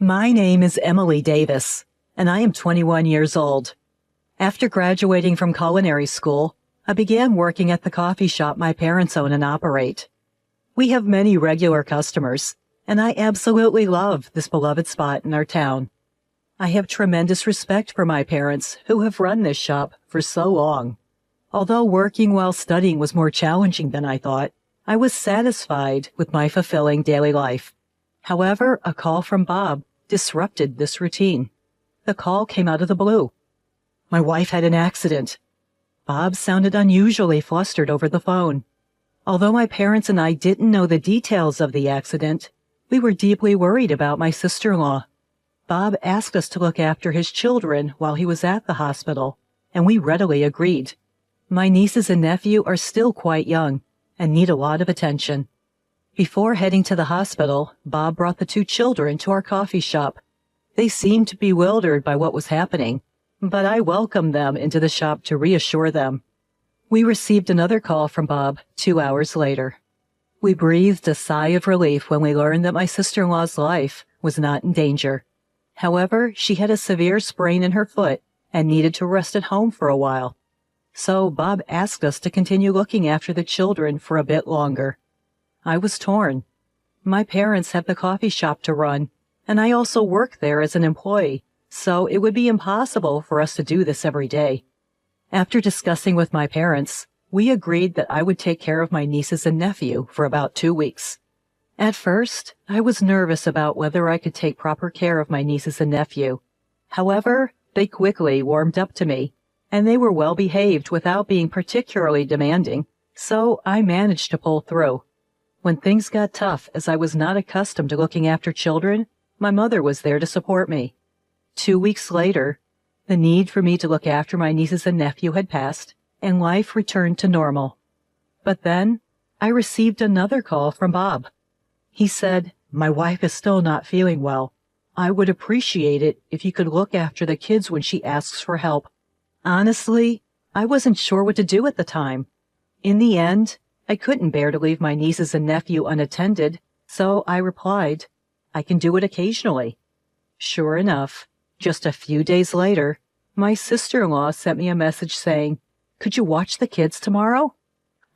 My name is Emily Davis, and I am 21 years old. After graduating from culinary school, I began working at the coffee shop my parents own and operate. We have many regular customers, and I absolutely love this beloved spot in our town. I have tremendous respect for my parents who have run this shop for so long. Although working while studying was more challenging than I thought, I was satisfied with my fulfilling daily life. However, a call from Bob disrupted this routine. The call came out of the blue. My wife had an accident. Bob sounded unusually flustered over the phone. Although my parents and I didn't know the details of the accident, we were deeply worried about my sister-in-law. Bob asked us to look after his children while he was at the hospital, and we readily agreed. My nieces and nephew are still quite young and need a lot of attention. Before heading to the hospital, Bob brought the two children to our coffee shop. They seemed bewildered by what was happening, but I welcomed them into the shop to reassure them. We received another call from Bob 2 hours later. We breathed a sigh of relief when we learned that my sister-in-law's life was not in danger. However, she had a severe sprain in her foot and needed to rest at home for a while. So Bob asked us to continue looking after the children for a bit longer. I was torn. My parents have the coffee shop to run, and I also work there as an employee, so it would be impossible for us to do this every day. After discussing with my parents, we agreed that I would take care of my nieces and nephew for about 2 weeks. At first, I was nervous about whether I could take proper care of my nieces and nephew. However, they quickly warmed up to me, and they were well behaved without being particularly demanding, so I managed to pull through. When things got tough, as I was not accustomed to looking after children, my mother was there to support me. 2 weeks later, the need for me to look after my nieces and nephew had passed, and life returned to normal. But then, I received another call from Bob. He said, "My wife is still not feeling well. I would appreciate it if you could look after the kids when she asks for help." Honestly, I wasn't sure what to do at the time. In the end, I couldn't bear to leave my nieces and nephew unattended, so I replied, "I can do it occasionally." Sure enough, just a few days later, my sister-in-law sent me a message saying, "Could you watch the kids tomorrow?"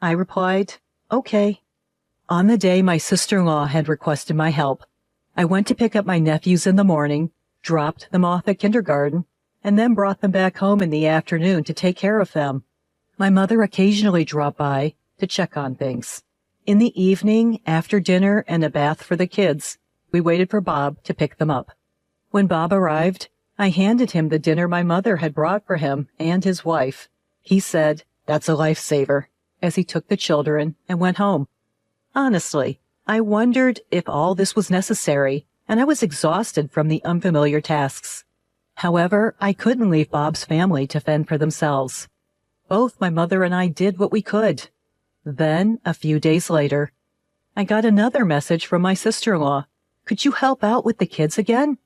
I replied, "Okay." On the day my sister-in-law had requested my help, I went to pick up my nephews in the morning, dropped them off at kindergarten, and then brought them back home in the afternoon to take care of them. My mother occasionally dropped by to check on things. In the evening, after dinner and a bath for the kids, we waited for Bob to pick them up. When Bob arrived, I handed him the dinner my mother had brought for him and his wife. He said, "That's a lifesaver," as he took the children and went home. Honestly, I wondered if all this was necessary, and I was exhausted from the unfamiliar tasks. However, I couldn't leave Bob's family to fend for themselves. Both my mother and I did what we could. Then, a few days later, I got another message from my sister-in-law. "Could you help out with the kids again?"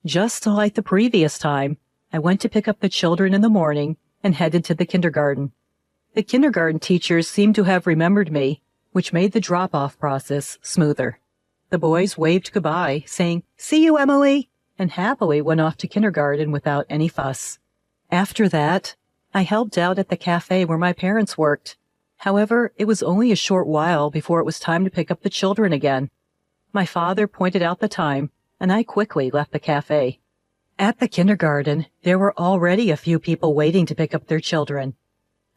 Just like the previous time, I went to pick up the children in the morning and headed to the kindergarten. The kindergarten teachers seemed to have remembered me, which made the drop-off process smoother. The boys waved goodbye, saying, "See you, Emily," and happily went off to kindergarten without any fuss. After that, I helped out at the cafe where my parents worked. However, it was only a short while before it was time to pick up the children again. My father pointed out the time, and I quickly left the cafe. At the kindergarten, there were already a few people waiting to pick up their children.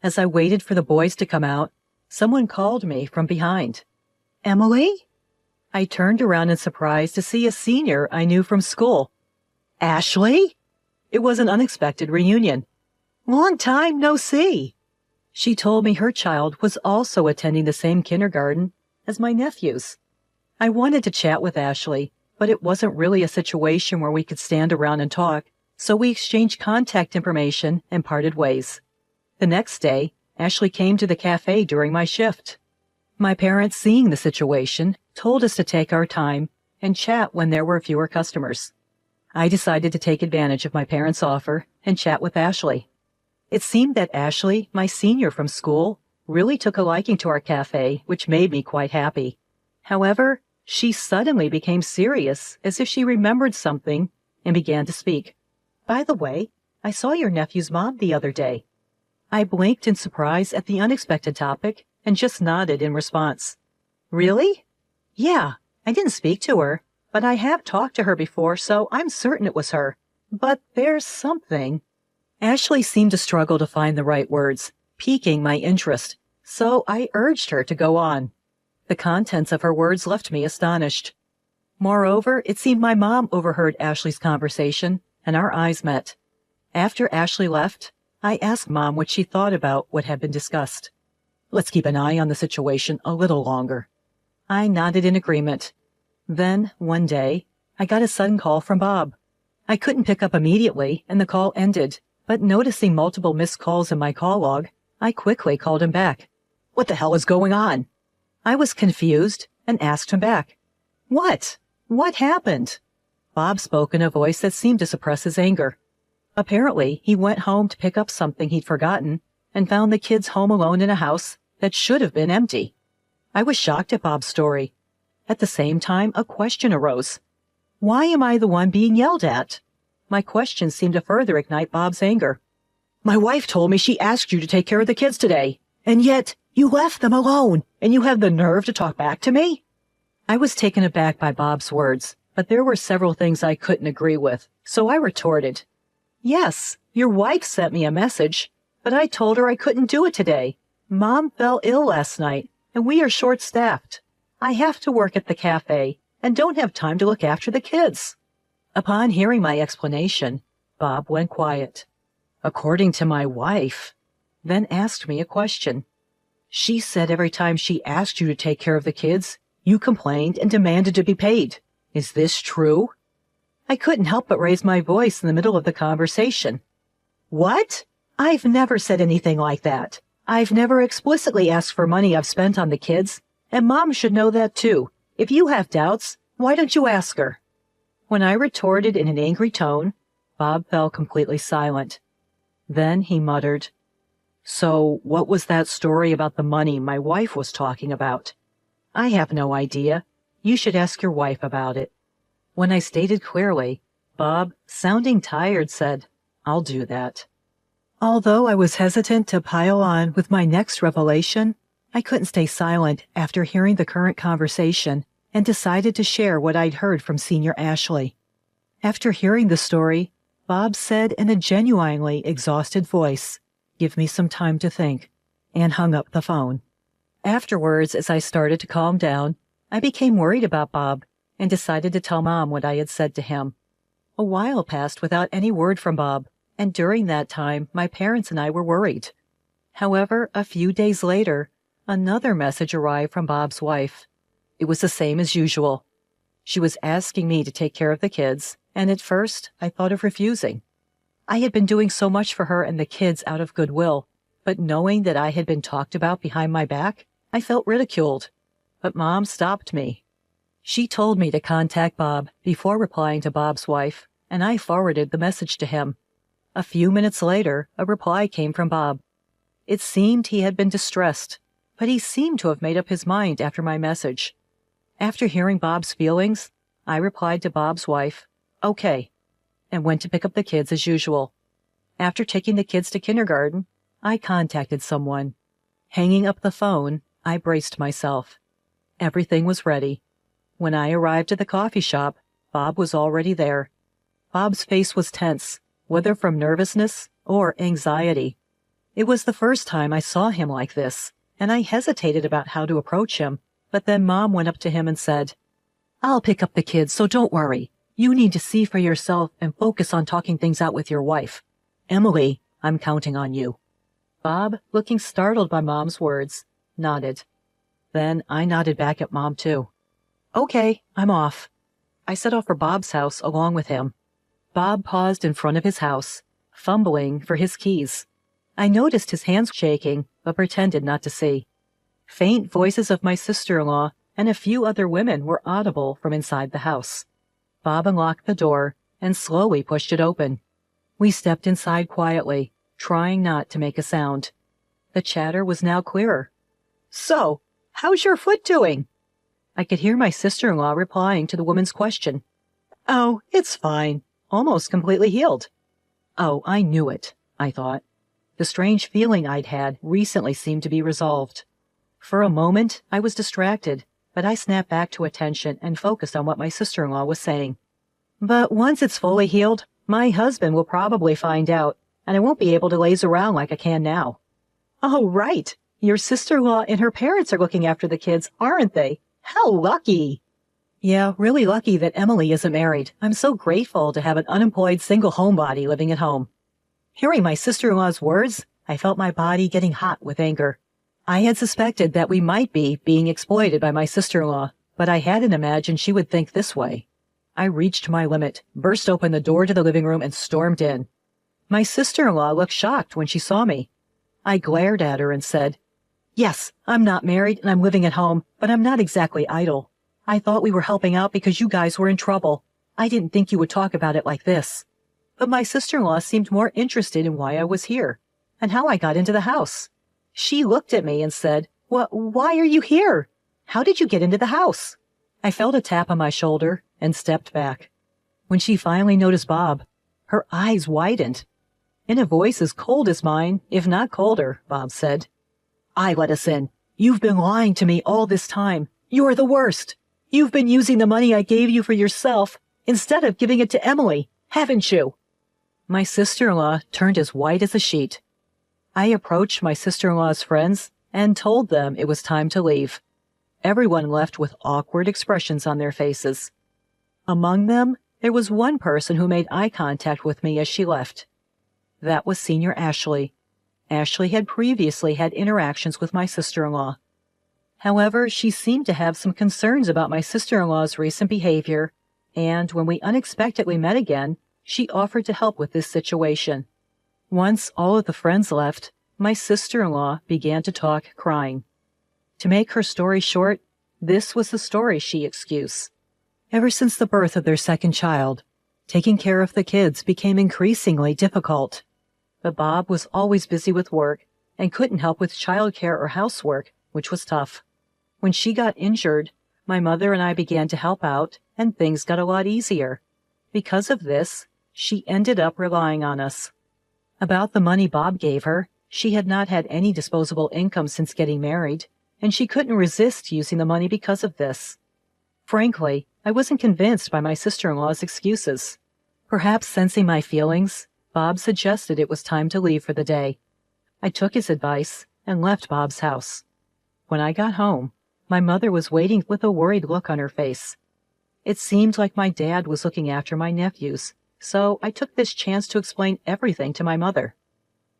As I waited for the boys to come out, someone called me from behind. "Emily?" I turned around in surprise to see a senior I knew from school. "Ashley?" It was an unexpected reunion. "Long time no see." She told me her child was also attending the same kindergarten as my nephews. I wanted to chat with Ashley, but it wasn't really a situation where we could stand around and talk, so we exchanged contact information and parted ways. The next day, Ashley came to the cafe during my shift. My parents, seeing the situation, told us to take our time and chat when there were fewer customers. I decided to take advantage of my parents' offer and chat with Ashley. It seemed that Ashley, my senior from school, really took a liking to our cafe, which made me quite happy. However, She suddenly became serious, as if she remembered something, and began to speak. By the way, I saw your nephew's mom the other day. I blinked in surprise at the unexpected topic and just nodded in response. Really? Yeah, I didn't speak to her, but I have talked to her before, so I'm certain it was her. But there's something. Ashley seemed to struggle to find the right words, piquing my interest, so I urged her to go on. The contents of her words left me astonished. Moreover, it seemed my mom overheard Ashley's conversation, and our eyes met. After Ashley left, I asked Mom what she thought about what had been discussed. Let's keep an eye on the situation a little longer. I nodded in agreement. Then, one day, I got a sudden call from Bob. I couldn't pick up immediately, and the call ended, but noticing multiple missed calls in my call log, I quickly called him back. What the hell is going on? I was confused and asked him back. What? What happened? Bob spoke in a voice that seemed to suppress his anger. Apparently, he went home to pick up something he'd forgotten and found the kids home alone in a house that should have been empty. I was shocked at Bob's story. At the same time, a question arose. Why am I the one being yelled at? My question seemed to further ignite Bob's anger. My wife told me she asked you to take care of the kids today, and yet you left them alone, and you have the nerve to talk back to me? I was taken aback by Bob's words, but there were several things I couldn't agree with, so I retorted. Yes, your wife sent me a message, but I told her I couldn't do it today. Mom fell ill last night, and we are short-staffed. I have to work at the cafe and don't have time to look after the kids. Upon hearing my explanation, Bob went quiet. According to my wife, then asked me a question. She said every time she asked you to take care of the kids, you complained and demanded to be paid. Is this true? I couldn't help but raise my voice in the middle of the conversation. What? I've never said anything like that. I've never explicitly asked for money I've spent on the kids, and Mom should know that too. If you have doubts, why don't you ask her? When I retorted in an angry tone, Bob fell completely silent. Then he muttered, So, what was that story about the money my wife was talking about? I have no idea. You should ask your wife about it. When I stated clearly, Bob, sounding tired, said, I'll do that. Although I was hesitant to pile on with my next revelation, I couldn't stay silent after hearing the current conversation and decided to share what I'd heard from Senior Ashley. After hearing the story, Bob said in a genuinely exhausted voice, Give me some time to think, and hung up the phone. Afterwards, as I started to calm down, I became worried about Bob and decided to tell Mom what I had said to him. A while passed without any word from Bob, and during that time, my parents and I were worried. However, a few days later, another message arrived from Bob's wife. It was the same as usual. She was asking me to take care of the kids, and at first, I thought of refusing. I had been doing so much for her and the kids out of goodwill, but knowing that I had been talked about behind my back, I felt ridiculed. But Mom stopped me. She told me to contact Bob before replying to Bob's wife, and I forwarded the message to him. A few minutes later, a reply came from Bob. It seemed he had been distressed, but he seemed to have made up his mind after my message. After hearing Bob's feelings, I replied to Bob's wife, Okay, and went to pick up the kids as usual. After taking the kids to kindergarten, I contacted someone. Hanging up the phone, I braced myself. Everything was ready. When I arrived at the coffee shop, Bob was already there. Bob's face was tense, whether from nervousness or anxiety. It was the first time I saw him like this, and I hesitated about how to approach him, but then Mom went up to him and said, I'll pick up the kids, so don't worry. You need to see for yourself and focus on talking things out with your wife. Emily, I'm counting on you. Bob, looking startled by Mom's words, nodded. Then I nodded back at Mom too. Okay, I'm off. I set off for Bob's house along with him. Bob paused in front of his house, fumbling for his keys. I noticed his hands shaking, but pretended not to see. Faint voices of my sister-in-law and a few other women were audible from inside the house. Bob unlocked the door and slowly pushed it open. We stepped inside quietly, trying not to make a sound. The chatter was now clearer. So, how's your foot doing? I could hear my sister-in-law replying to the woman's question. "Oh, it's fine. Almost completely healed." Oh, I knew it, I thought. The strange feeling I'd had recently seemed to be resolved. For a moment, I was distracted, but I snapped back to attention and focused on what my sister-in-law was saying. "But once it's fully healed, my husband will probably find out, and I won't be able to laze around like I can now." "Oh, right. Your sister-in-law and her parents are looking after the kids, aren't they? How lucky!" "Yeah, really lucky that Emily isn't married. I'm so grateful to have an unemployed single homebody living at home." Hearing my sister-in-law's words, I felt my body getting hot with anger. I had suspected that we might be being exploited by my sister-in-law, but I hadn't imagined she would think this way. I reached my limit, burst open the door to the living room, and stormed in. My sister-in-law looked shocked when she saw me. I glared at her and said, "Yes, I'm not married and I'm living at home, but I'm not exactly idle. I thought we were helping out because you guys were in trouble. I didn't think you would talk about it like this." But my sister-in-law seemed more interested in why I was here and how I got into the house. She looked at me and said, Why are you here? How did you get into the house?" I felt a tap on my shoulder and stepped back. When she finally noticed Bob, her eyes widened. In a voice as cold as mine, if not colder, Bob said, "I let us in. You've been lying to me all this time. You're the worst. You've been using the money I gave you for yourself instead of giving it to Emily, haven't you?" My sister-in-law turned as white as a sheet. I approached my sister-in-law's friends and told them it was time to leave. Everyone left with awkward expressions on their faces. Among them, there was one person who made eye contact with me as she left. That was Senior Ashley. Ashley had previously had interactions with my sister-in-law. However, she seemed to have some concerns about my sister-in-law's recent behavior, and when we unexpectedly met again, she offered to help with this situation. Once all of the friends left, my sister-in-law began to talk, crying. To make her story short, this was the story she excused. Ever since the birth of their second child, taking care of the kids became increasingly difficult. But Bob was always busy with work and couldn't help with childcare or housework, which was tough. When she got injured, my mother and I began to help out, and things got a lot easier. Because of this, she ended up relying on us. About the money Bob gave her, she had not had any disposable income since getting married, and she couldn't resist using the money because of this. Frankly, I wasn't convinced by my sister-in-law's excuses. Perhaps sensing my feelings, Bob suggested it was time to leave for the day. I took his advice and left Bob's house. When I got home, my mother was waiting with a worried look on her face. It seemed like my dad was looking after my nephews, so I took this chance to explain everything to my mother.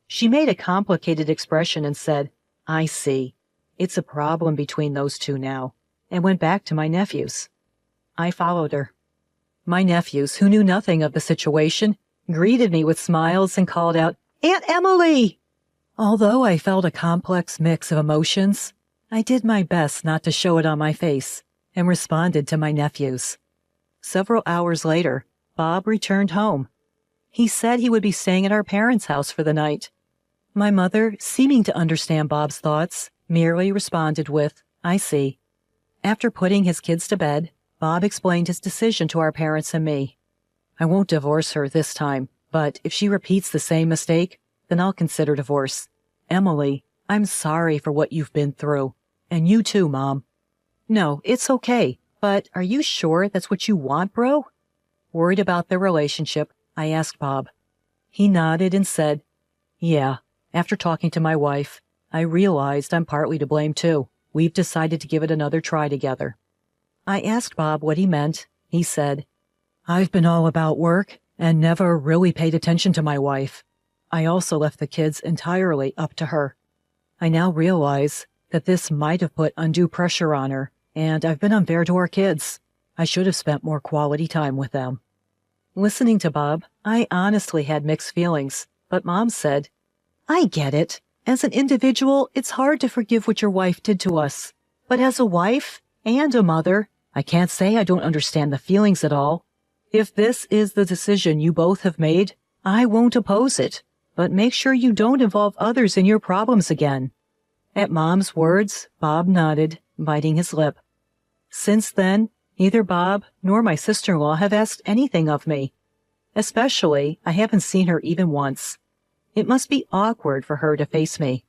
She made a complicated expression and said, "I see. It's a problem between those two now," and went back to my nephews. I followed her. My nephews, who knew nothing of the situation, greeted me with smiles and called out, "Aunt Emily!" Although I felt a complex mix of emotions, I did my best not to show it on my face and responded to my nephews. Several hours later, Bob returned home. He said he would be staying at our parents' house for the night. My mother, seeming to understand Bob's thoughts, merely responded with, "I see." After putting his kids to bed, Bob explained his decision to our parents and me. "I won't divorce her this time, but if she repeats the same mistake, then I'll consider divorce. Emily, I'm sorry for what you've been through. And you too, Mom." "No, it's okay. But are you sure that's what you want, bro?" Worried about their relationship, I asked Bob. He nodded and said, "Yeah, after talking to my wife, I realized I'm partly to blame too. We've decided to give it another try together." I asked Bob what he meant. He said, "I've been all about work and never really paid attention to my wife. I also left the kids entirely up to her. I now realize that this might have put undue pressure on her, and I've been unfair to our kids. I should have spent more quality time with them." Listening to Bob, I honestly had mixed feelings, but Mom said, "I get it. As an individual, it's hard to forgive what your wife did to us. But as a wife and a mother, I can't say I don't understand the feelings at all. If this is the decision you both have made, I won't oppose it, but make sure you don't involve others in your problems again." At Mom's words, Bob nodded, biting his lip. Since then, neither Bob nor my sister-in-law have asked anything of me. Especially, I haven't seen her even once. It must be awkward for her to face me.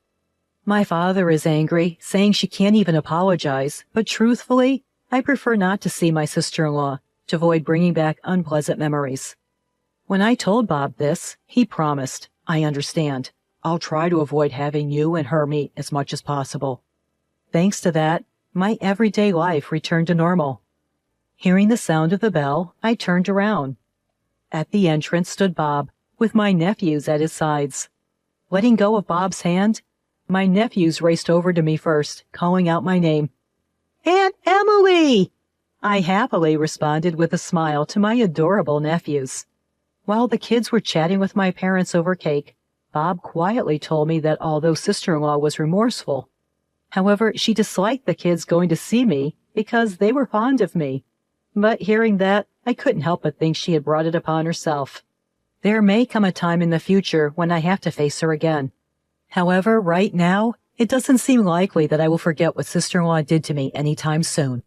My father is angry, saying she can't even apologize, but truthfully, I prefer not to see my sister-in-law to avoid bringing back unpleasant memories. When I told Bob this, he promised, "I understand. I'll try to avoid having you and her meet as much as possible." Thanks to that, my everyday life returned to normal. Hearing the sound of the bell, I turned around. At the entrance stood Bob, with my nephews at his sides. Letting go of Bob's hand, my nephews raced over to me first, calling out my name. "Aunt Emily!" I happily responded with a smile to my adorable nephews. While the kids were chatting with my parents over cake, Bob quietly told me that although sister-in-law was remorseful, however, she disliked the kids going to see me because they were fond of me. But hearing that, I couldn't help but think she had brought it upon herself. There may come a time in the future when I have to face her again. However, right now, it doesn't seem likely that I will forget what sister-in-law did to me anytime soon.